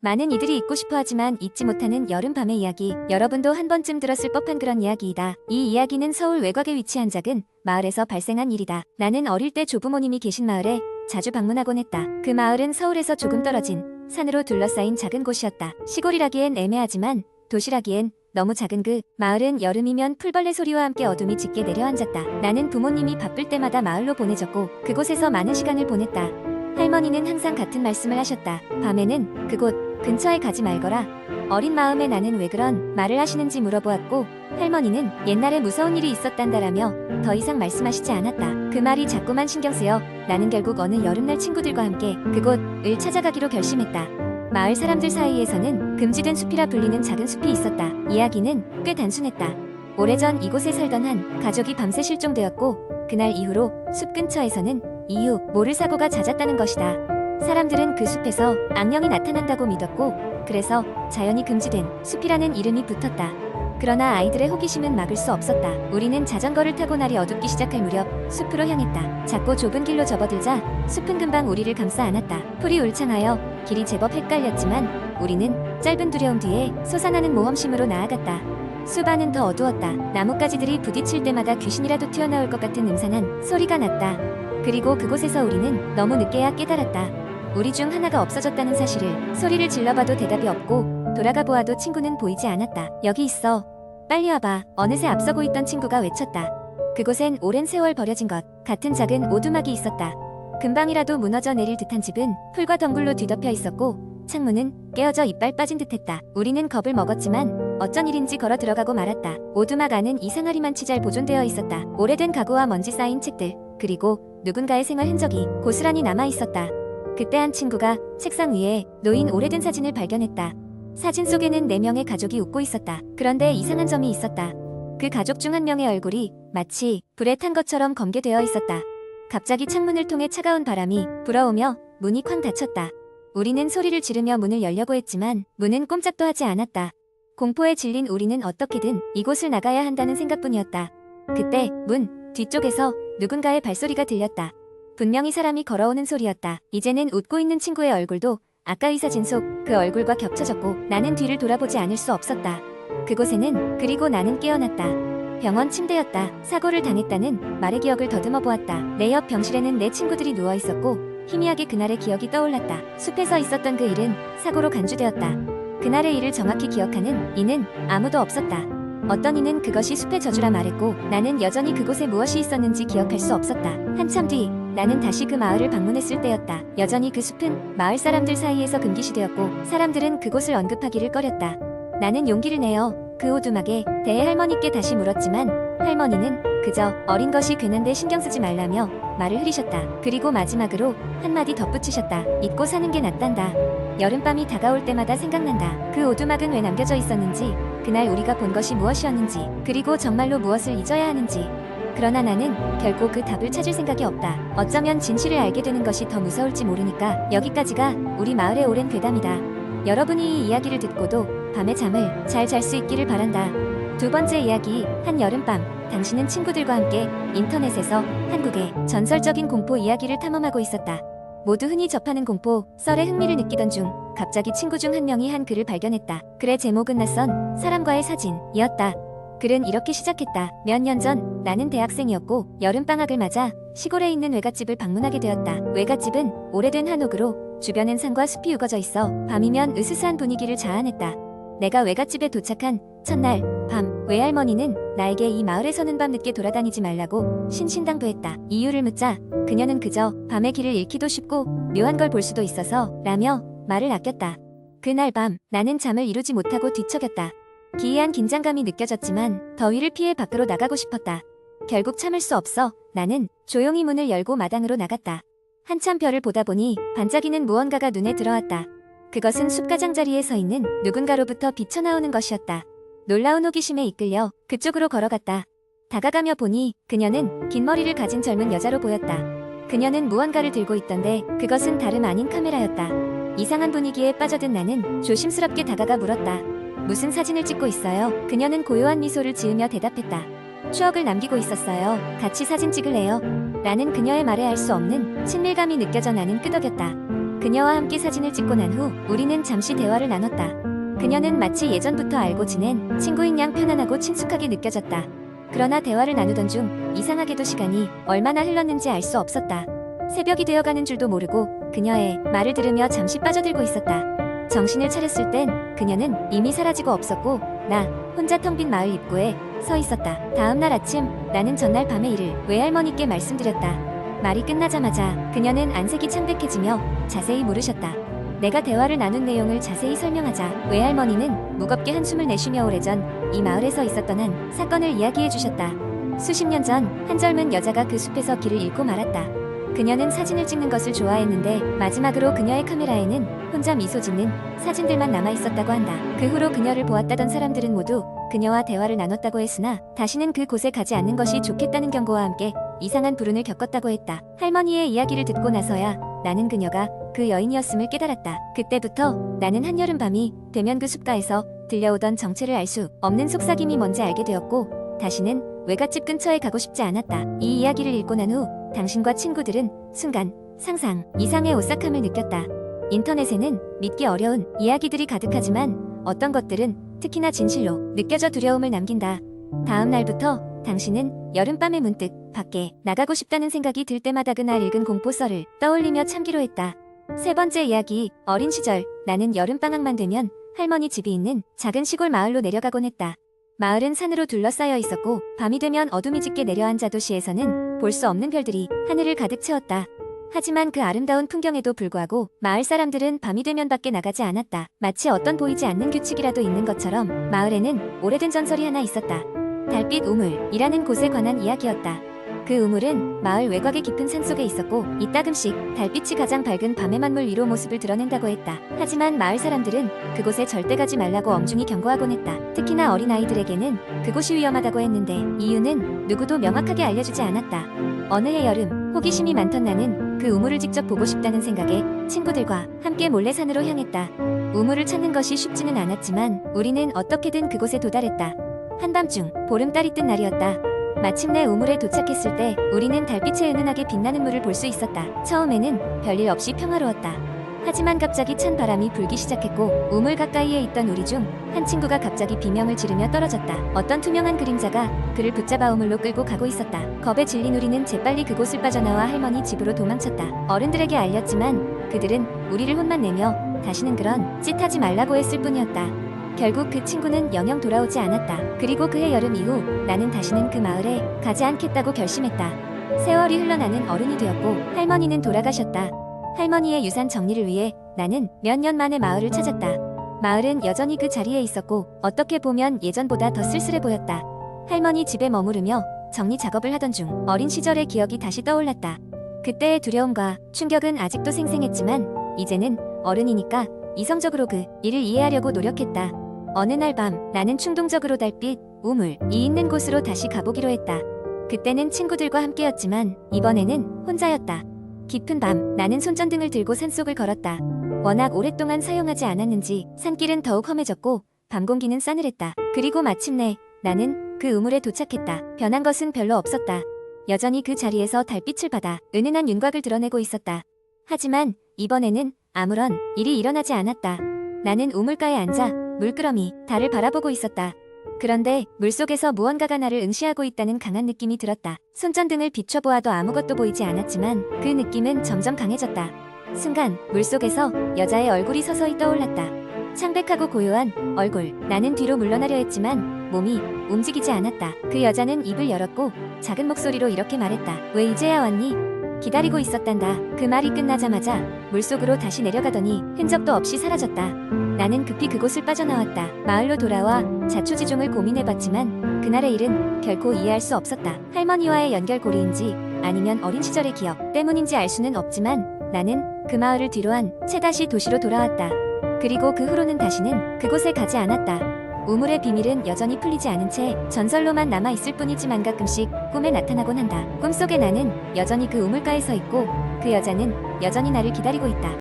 많은 이들이 잊고 싶어하지만 잊지 못하는 여름밤의 이야기. 여러분도 한 번쯤 들었을 법한 그런 이야기이다. 이 이야기는 서울 외곽에 위치한 작은 마을에서 발생한 일이다. 나는 어릴 때 조부모님이 계신 마을에 자주 방문하곤 했다. 그 마을은 서울에서 조금 떨어진 산으로 둘러싸인 작은 곳이었다. 시골이라기엔 애매하지만 도시라기엔 너무 작은 그 마을은 여름이면 풀벌레 소리와 함께 어둠이 짙게 내려앉았다. 나는 부모님이 바쁠 때마다 마을로 보내졌고 그곳에서 많은 시간을 보냈다. 할머니는 항상 같은 말씀을 하셨다. 밤에는 그곳 근처에 가지 말거라. 어린 마음에 나는 왜 그런 말을 하시는지 물어보았고 할머니는 옛날에 무서운 일이 있었단다라며 더 이상 말씀하시지 않았다. 그 말이 자꾸만 신경 쓰여 나는 결국 어느 여름날 친구들과 함께 그곳을 찾아가기로 결심했다. 마을 사람들 사이에서는 금지된 숲이라 불리는 작은 숲이 있었다. 이야기는 꽤 단순했다. 오래전 이곳에 살던 한 가족이 밤새 실종되었고 그날 이후로 숲 근처에서는 이유 모를 사고가 잦았다는 것이다. 사람들은 그 숲에서 악령이 나타난다고 믿었고 그래서 자연이 금지된 숲이라는 이름이 붙었다. 그러나 아이들의 호기심은 막을 수 없었다. 우리는 자전거를 타고 날이 어둡기 시작할 무렵 숲으로 향했다. 작고 좁은 길로 접어들자 숲은 금방 우리를 감싸 안았다. 풀이 울창하여 길이 제법 헷갈렸지만 우리는 짧은 두려움 뒤에 솟아나는 모험심으로 나아갔다. 숲 안은 더 어두웠다. 나뭇가지들이 부딪힐 때마다 귀신이라도 튀어나올 것 같은 음산한 소리가 났다. 그리고 그곳에서 우리는 너무 늦게야 깨달았다. 우리 중 하나가 없어졌다는 사실을. 소리를 질러봐도 대답이 없고 돌아가 보아도 친구는 보이지 않았다. 여기 있어. 빨리 와봐. 어느새 앞서고 있던 친구가 외쳤다. 그곳엔 오랜 세월 버려진 것 같은 작은 오두막이 있었다. 금방이라도 무너져 내릴 듯한 집은 풀과 덩굴로 뒤덮여 있었고 창문은 깨어져 이빨 빠진 듯했다. 우리는 겁을 먹었지만 어쩐 일인지 걸어 들어가고 말았다. 오두막 안은 이상하리만치 잘 보존되어 있었다. 오래된 가구와 먼지 쌓인 책들 그리고 누군가의 생활 흔적이 고스란히 남아 있었다. 그때 한 친구가 책상 위에 놓인 오래된 사진을 발견했다. 사진 속에는 4명의 가족이 웃고 있었다. 그런데 이상한 점이 있었다. 그 가족 중 한 명의 얼굴이 마치 불에 탄 것처럼 검게되어 있었다. 갑자기 창문을 통해 차가운 바람이 불어오며 문이 쾅 닫혔다. 우리는 소리를 지르며 문을 열려고 했지만 문은 꼼짝도 하지 않았다. 공포에 질린 우리는 어떻게든 이곳을 나가야 한다는 생각뿐이었다. 그때 문 뒤쪽에서 누군가의 발소리가 들렸다. 분명히 사람이 걸어오는 소리였다. 이제는 웃고 있는 친구의 얼굴도 아까의 사진 속 그 얼굴과 겹쳐졌고 나는 뒤를 돌아보지 않을 수 없었다. 그곳에는 그리고 나는 깨어났다. 병원 침대였다. 사고를 당했다는 말의 기억을 더듬어 보았다. 내 옆 병실에는 내 친구들이 누워 있었고 희미하게 그날의 기억이 떠올랐다. 숲에서 있었던 그 일은 사고로 간주되었다. 그날의 일을 정확히 기억하는 이는 아무도 없었다. 어떤 이는 그것이 숲의 저주라 말했고 나는 여전히 그곳에 무엇이 있었는지 기억할 수 없었다. 한참 뒤 나는 다시 그 마을을 방문했을 때였다. 여전히 그 숲은 마을 사람들 사이에서 금기시되었고 사람들은 그곳을 언급하기를 꺼렸다. 나는 용기를 내어 그 오두막에 대해 할머니께 다시 물었지만 할머니는 그저 어린 것이 괜한데 신경 쓰지 말라며 말을 흐리셨다. 그리고 마지막으로 한마디 덧붙이셨다. 잊고 사는 게 낫단다. 여름밤이 다가올 때마다 생각난다. 그 오두막은 왜 남겨져 있었는지, 그날 우리가 본 것이 무엇이었는지, 그리고 정말로 무엇을 잊어야 하는지. 그러나 나는 결코 그 답을 찾을 생각이 없다. 어쩌면 진실을 알게 되는 것이 더 무서울지 모르니까. 여기까지가 우리 마을의 오랜 괴담이다. 여러분이 이 이야기를 듣고도 밤에 잠을 잘 잘 수 있기를 바란다. 두 번째 이야기, 한 여름밤 당신은 친구들과 함께 인터넷에서 한국의 전설적인 공포 이야기를 탐험하고 있었다. 모두 흔히 접하는 공포, 썰에 흥미를 느끼던 중 갑자기 친구 중 한 명이 한 글을 발견했다. 글의 제목은 낯선 사람과의 사진이었다. 글은 이렇게 시작했다. 몇 년 전 나는 대학생이었고 여름방학을 맞아 시골에 있는 외갓집을 방문하게 되었다. 외갓집은 오래된 한옥으로 주변엔 산과 숲이 우거져 있어 밤이면 으스스한 분위기를 자아냈다. 내가 외갓집에 도착한 첫날 밤 외할머니는 나에게 이 마을에서는 밤늦게 돌아다니지 말라고 신신당부했다. 이유를 묻자 그녀는 그저 밤의 길을 잃기도 쉽고 묘한 걸 볼 수도 있어서 라며 말을 아꼈다. 그날 밤 나는 잠을 이루지 못하고 뒤척였다. 기이한 긴장감이 느껴졌지만 더위를 피해 밖으로 나가고 싶었다. 결국 참을 수 없어 나는 조용히 문을 열고 마당으로 나갔다. 한참 별을 보다 보니 반짝이는 무언가가 눈에 들어왔다. 그것은 숲 가장자리에 서 있는 누군가로부터 비쳐나오는 것이었다. 놀라운 호기심에 이끌려 그쪽으로 걸어갔다. 다가가며 보니 그녀는 긴 머리를 가진 젊은 여자로 보였다. 그녀는 무언가를 들고 있던데 그것은 다름 아닌 카메라였다. 이상한 분위기에 빠져든 나는 조심스럽게 다가가 물었다. 무슨 사진을 찍고 있어요? 그녀는 고요한 미소를 지으며 대답했다. 추억을 남기고 있었어요. 같이 사진 찍을래요? 라는 그녀의 말에 알 수 없는 친밀감이 느껴져 나는 끄덕였다. 그녀와 함께 사진을 찍고 난 후 우리는 잠시 대화를 나눴다. 그녀는 마치 예전부터 알고 지낸 친구인 양 편안하고 친숙하게 느껴졌다. 그러나 대화를 나누던 중 이상하게도 시간이 얼마나 흘렀는지 알 수 없었다. 새벽이 되어가는 줄도 모르고 그녀의 말을 들으며 잠시 빠져들고 있었다. 정신을 차렸을 땐 그녀는 이미 사라지고 없었고 나 혼자 텅 빈 마을 입구에 서 있었다. 다음 날 아침 나는 전날 밤의 일을 외할머니께 말씀드렸다. 말이 끝나자마자 그녀는 안색이 창백해지며 자세히 물으셨다. 내가 대화를 나눈 내용을 자세히 설명하자 외할머니는 무겁게 한숨을 내쉬며 오래전 이 마을에서 있었던 한 사건을 이야기해 주셨다. 수십 년 전 한 젊은 여자가 그 숲에서 길을 잃고 말았다. 그녀는 사진을 찍는 것을 좋아했는데 마지막으로 그녀의 카메라에는 혼자 미소 짓는 사진들만 남아 있었다고 한다. 그 후로 그녀를 보았다던 사람들은 모두 그녀와 대화를 나눴다고 했으나 다시는 그곳에 가지 않는 것이 좋겠다는 경고와 함께 이상한 불운을 겪었다고 했다. 할머니의 이야기를 듣고 나서야 나는 그녀가 그 여인이었음을 깨달았다. 그때부터 나는 한여름 밤이 되면 그 숲가에서 들려오던 정체를 알 수 없는 속삭임이 뭔지 알게 되었고 다시는 외갓집 근처에 가고 싶지 않았다. 이 이야기를 읽고 난 후 당신과 친구들은 순간 상상 이상의 오싹함을 느꼈다. 인터넷에는 믿기 어려운 이야기들이 가득하지만 어떤 것들은 특히나 진실로 느껴져 두려움을 남긴다. 다음 날부터 당신은 여름밤에 문득 밖에 나가고 싶다는 생각이 들 때마다 그날 읽은 공포서를 떠올리며 참기로 했다. 세 번째 이야기, 어린 시절 나는 여름방학만 되면 할머니 집이 있는 작은 시골 마을로 내려가곤 했다. 마을은 산으로 둘러싸여 있었고 밤이 되면 어둠이 짙게 내려앉아 도시에서는 볼 수 없는 별들이 하늘을 가득 채웠다. 하지만 그 아름다운 풍경에도 불구하고 마을 사람들은 밤이 되면 밖에 나가지 않았다. 마치 어떤 보이지 않는 규칙이라도 있는 것처럼 마을에는 오래된 전설이 하나 있었다. 달빛 우물이라는 곳에 관한 이야기였다. 그 우물은 마을 외곽의 깊은 산속에 있었고 이따금씩 달빛이 가장 밝은 밤의 만물 위로 모습을 드러낸다고 했다. 하지만 마을 사람들은 그곳에 절대 가지 말라고 엄중히 경고하곤 했다. 특히나 어린아이들에게는 그곳이 위험하다고 했는데 이유는 누구도 명확하게 알려주지 않았다. 어느 해 여름 호기심이 많던 나는 그 우물을 직접 보고 싶다는 생각에 친구들과 함께 몰래 산으로 향했다. 우물을 찾는 것이 쉽지는 않았지만 우리는 어떻게든 그곳에 도달했다. 한밤중 보름달이 뜬 날이었다. 마침내 우물에 도착했을 때 우리는 달빛에 은은하게 빛나는 물을 볼 수 있었다. 처음에는 별일 없이 평화로웠다. 하지만 갑자기 찬 바람이 불기 시작했고 우물 가까이에 있던 우리 중 한 친구가 갑자기 비명을 지르며 떨어졌다. 어떤 투명한 그림자가 그를 붙잡아 우물로 끌고 가고 있었다. 겁에 질린 우리는 재빨리 그곳을 빠져나와 할머니 집으로 도망쳤다. 어른들에게 알렸지만 그들은 우리를 혼만 내며 다시는 그런 짓 하지 말라고 했을 뿐이었다. 결국 그 친구는 영영 돌아오지 않았다. 그리고 그해 여름 이후 나는 다시는 그 마을에 가지 않겠다고 결심했다. 세월이 흘러나는 어른이 되었고 할머니는 돌아가셨다. 할머니의 유산 정리를 위해 나는 몇 년 만에 마을을 찾았다. 마을은 여전히 그 자리에 있었고 어떻게 보면 예전보다 더 쓸쓸해 보였다. 할머니 집에 머무르며 정리 작업을 하던 중 어린 시절의 기억이 다시 떠올랐다. 그때의 두려움과 충격은 아직도 생생했지만 이제는 어른이니까 이성적으로 그 일을 이해하려고 노력했다. 어느 날 밤 나는 충동적으로 달빛, 우물이 있는 곳으로 다시 가보기로 했다. 그때는 친구들과 함께였지만 이번에는 혼자였다. 깊은 밤 나는 손전등을 들고 산속을 걸었다. 워낙 오랫동안 사용하지 않았는지 산길은 더욱 험해졌고 밤 공기는 싸늘했다. 그리고 마침내 나는 그 우물에 도착했다. 변한 것은 별로 없었다. 여전히 그 자리에서 달빛을 받아 은은한 윤곽을 드러내고 있었다. 하지만 이번에는 아무런 일이 일어나지 않았다. 나는 우물가에 앉아 물끄러미 달을 바라보고 있었다. 그런데 물속에서 무언가가 나를 응시하고 있다는 강한 느낌이 들었다. 손전등을 비춰보아도 아무것도 보이지 않았지만 그 느낌은 점점 강해졌다. 순간 물속에서 여자의 얼굴이 서서히 떠올랐다. 창백하고 고요한 얼굴. 나는 뒤로 물러나려 했지만 몸이 움직이지 않았다. 그 여자는 입을 열었고 작은 목소리로 이렇게 말했다. 왜 이제야 왔니? 기다리고 있었단다. 그 말이 끝나자마자 물속으로 다시 내려가더니 흔적도 없이 사라졌다. 나는 급히 그곳을 빠져나왔다. 마을로 돌아와 자초지종을 고민해봤지만 그날의 일은 결코 이해할 수 없었다. 할머니와의 연결고리인지 아니면 어린 시절의 기억 때문인지 알 수는 없지만 나는 그 마을을 뒤로한 채 다시 도시로 돌아왔다. 그리고 그 후로는 다시는 그곳에 가지 않았다. 우물의 비밀은 여전히 풀리지 않은 채 전설로만 남아있을 뿐이지만 가끔씩 꿈에 나타나곤 한다. 꿈속의 나는 여전히 그 우물가에 서 있고 그 여자는 여전히 나를 기다리고 있다.